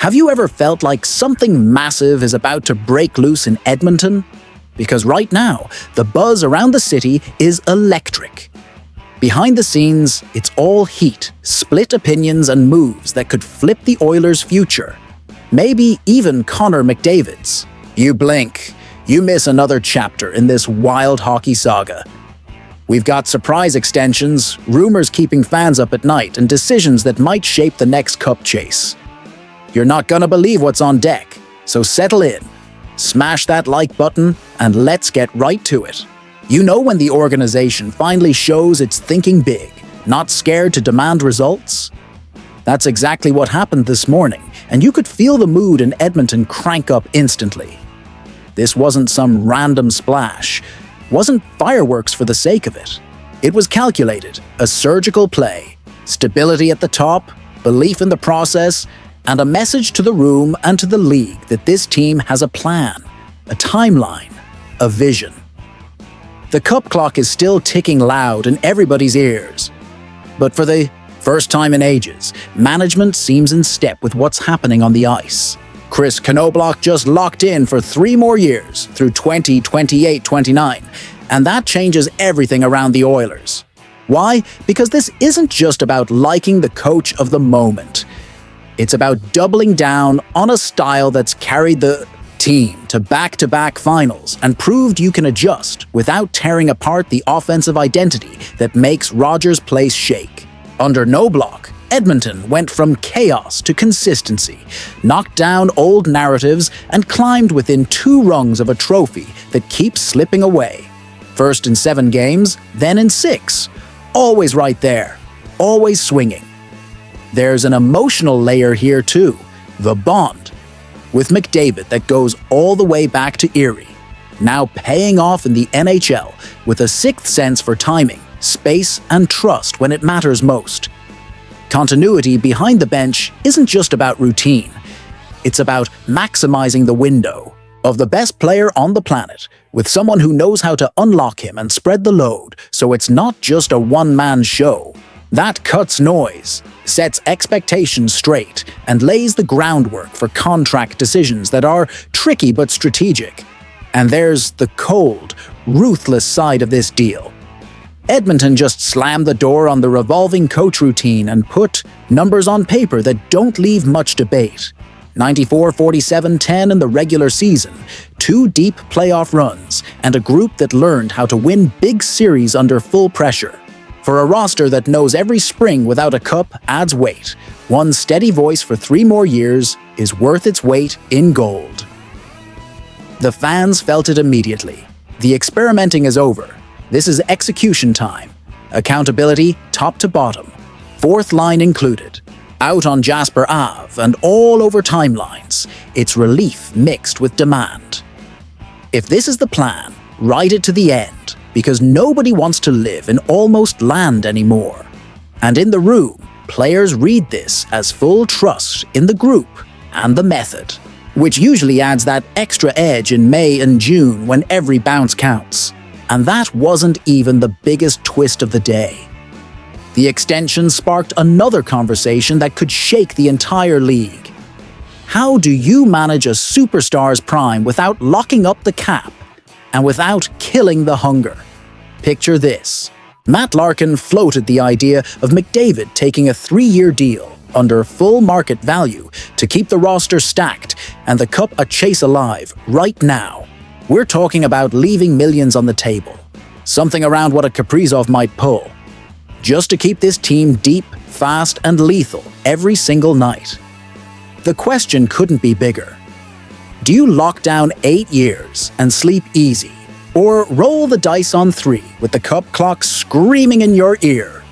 Have you ever felt like something massive is about to break loose in Edmonton? Because right now, the buzz around the city is electric. Behind the scenes, it's all heat, split opinions and moves that could flip the Oilers' future. Maybe even Connor McDavid's. You blink, you miss another chapter in this wild hockey saga. We've got surprise extensions, rumors keeping fans up at night, and decisions that might shape the next cup chase. You're not gonna believe what's on deck, so settle in, smash that like button, and let's get right to it. You know when the organization finally shows it's thinking big, not scared to demand results? That's exactly what happened this morning, and you could feel the mood in Edmonton crank up instantly. This wasn't some random splash, wasn't fireworks for the sake of it. It was calculated, a surgical play, stability at the top, belief in the process, and a message to the room and to the league that this team has a plan, a timeline, a vision. The cup clock is still ticking loud in everybody's ears. But for the first time in ages, management seems in step with what's happening on the ice. Knoblauch just locked in for 3 more years through 2028-29, and that changes everything around the Oilers. Why? Because this isn't just about liking the coach of the moment. It's about doubling down on a style that's carried the team to back-to-back finals and proved you can adjust without tearing apart the offensive identity that makes Rogers Place shake. Under Knoblauch, Edmonton went from chaos to consistency, knocked down old narratives, and climbed within 2 rungs of a trophy that keeps slipping away. First in 7 games, then in 6. Always right there, always swinging. There's an emotional layer here too, the bond with McDavid that goes all the way back to Erie, now paying off in the NHL with a 6th sense for timing, space, and trust when it matters most. Continuity behind the bench isn't just about routine. It's about maximizing the window of the best player on the planet with someone who knows how to unlock him and spread the load so it's not just a one-man show. That cuts noise, sets expectations straight, and lays the groundwork for contract decisions that are tricky but strategic. And there's the cold, ruthless side of this deal. Edmonton just slammed the door on the revolving coach routine and put numbers on paper that don't leave much debate. 94-47-10 in the regular season, 2 deep playoff runs, and a group that learned how to win big series under full pressure. For a roster that knows every spring without a cup adds weight, one steady voice for 3 more years is worth its weight in gold. The fans felt it immediately. The experimenting is over. This is execution time. Accountability top to bottom. 4th line included. Out on Jasper Ave and all over timelines. It's relief mixed with demand. If this is the plan, ride it to the end, because nobody wants to live in almost land anymore. And in the room, players read this as full trust in the group and the method, which usually adds that extra edge in May and June when every bounce counts. And that wasn't even the biggest twist of the day. The extension sparked another conversation that could shake the entire league. How do you manage a superstar's prime without locking up the cap and without killing the hunger? Picture this. Matt Larkin floated the idea of McDavid taking a 3-year deal under full market value to keep the roster stacked and the cup a chase alive right now. We're talking about leaving millions on the table, something around what a Kaprizov might pull, just to keep this team deep, fast, and lethal every single night. The question couldn't be bigger. Do you lock down 8 years and sleep easy, or roll the dice on 3 with the cup clock screaming in your ear?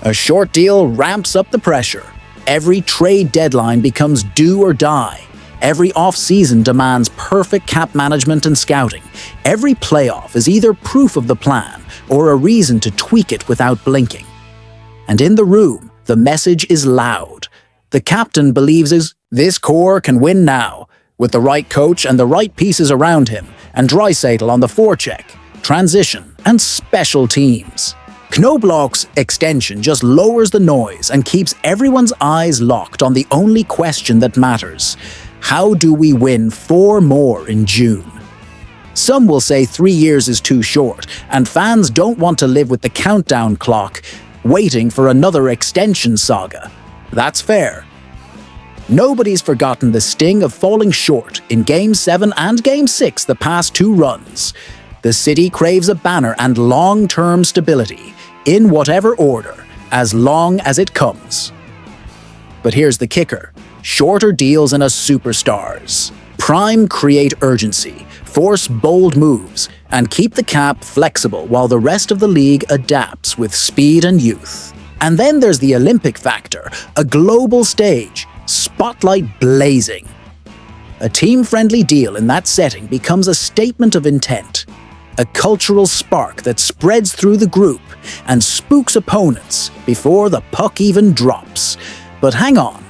A short deal ramps up the pressure. Every trade deadline becomes do or die. Every off-season demands perfect cap management and scouting. Every playoff is either proof of the plan or a reason to tweak it without blinking. And in the room, the message is loud. The captain believes this core can win now, with the right coach and the right pieces around him, and Draisaitl on the forecheck, transition, and special teams. Knoblauch's extension just lowers the noise and keeps everyone's eyes locked on the only question that matters. How do we win 4 more in June? Some will say 3 years is too short, and fans don't want to live with the countdown clock, waiting for another extension saga. That's fair. Nobody's forgotten the sting of falling short in Game 7 and Game 6 the past 2 runs. The city craves a banner and long-term stability, in whatever order, as long as it comes. But here's the kicker. Shorter deals in a superstars. Prime create urgency, force bold moves, and keep the cap flexible while the rest of the league adapts with speed and youth. And then there's the Olympic factor, a global stage, spotlight blazing. A team-friendly deal in that setting becomes a statement of intent, a cultural spark that spreads through the group and spooks opponents before the puck even drops. But hang on,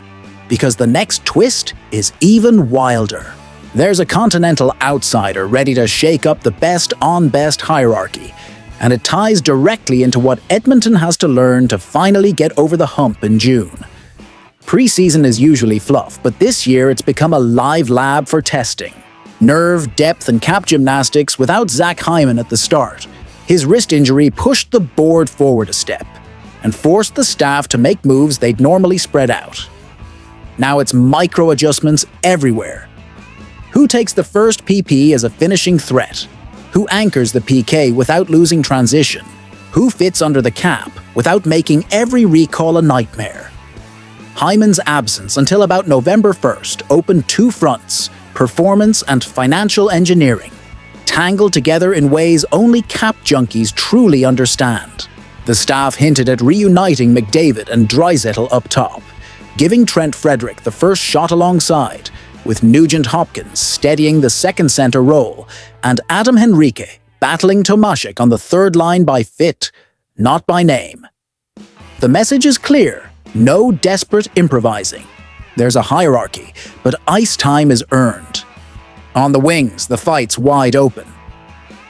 because the next twist is even wilder. There's a continental outsider ready to shake up the best-on-best hierarchy, and it ties directly into what Edmonton has to learn to finally get over the hump in June. Preseason is usually fluff, but this year it's become a live lab for testing. Nerve, depth, and cap gymnastics without Zach Hyman at the start. His wrist injury pushed the board forward a step and forced the staff to make moves they'd normally spread out. Now it's micro-adjustments everywhere. Who takes the first PP as a finishing threat? Who anchors the PK without losing transition? Who fits under the cap without making every recall a nightmare? Hyman's absence until about November 1st opened 2 fronts, performance and financial engineering, tangled together in ways only cap junkies truly understand. The staff hinted at reuniting McDavid and Draisaitl up top, giving Trent Frederick the first shot alongside, with Nugent Hopkins steadying the second center role, and Adam Henrique battling Tomaszek on the third line by fit, not by name. The message is clear: no desperate improvising. There's a hierarchy, but ice time is earned. On the wings, the fight's wide open.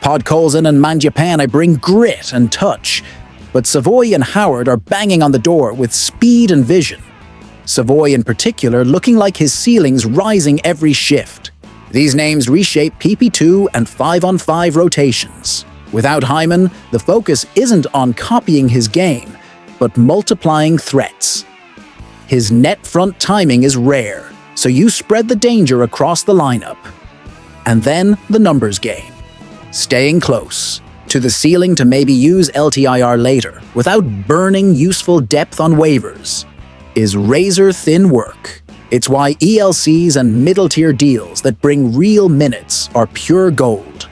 Podkolzin and Mangiapane bring grit and touch, but Savoy and Howard are banging on the door with speed and vision. Savoy in particular looking like his ceiling's rising every shift. These names reshape PP2 and 5-on-5 rotations. Without Hyman, the focus isn't on copying his game, but multiplying threats. His net front timing is rare, so you spread the danger across the lineup. And then the numbers game. Staying close to the ceiling to maybe use LTIR later without burning useful depth on waivers is razor-thin work. It's why ELCs and middle-tier deals that bring real minutes are pure gold.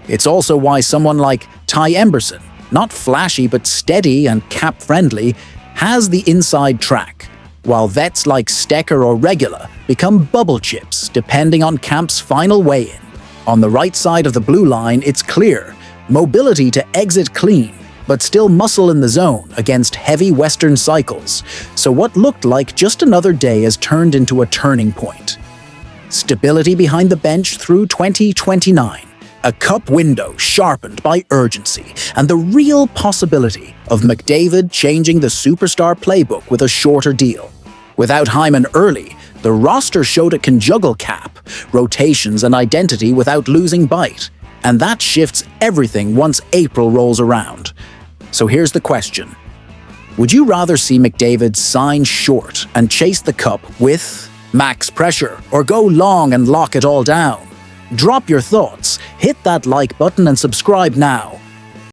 It's also why someone like Ty Emberson, not flashy but steady and cap-friendly, has the inside track, while vets like Stecker or Regula become bubble chips depending on camp's final weigh-in. On the right side of the blue line, it's clear: mobility to exit clean, but still muscle in the zone against heavy Western cycles. So what looked like just another day has turned into a turning point. Stability behind the bench through 2029. A cup window sharpened by urgency, and the real possibility of McDavid changing the superstar playbook with a shorter deal. Without Hyman early, the roster showed it can juggle cap, rotations, and identity without losing bite. And that shifts everything once April rolls around. So here's the question. Would you rather see McDavid sign short and chase the cup with max pressure, or go long and lock it all down? Drop your thoughts, hit that like button and subscribe now.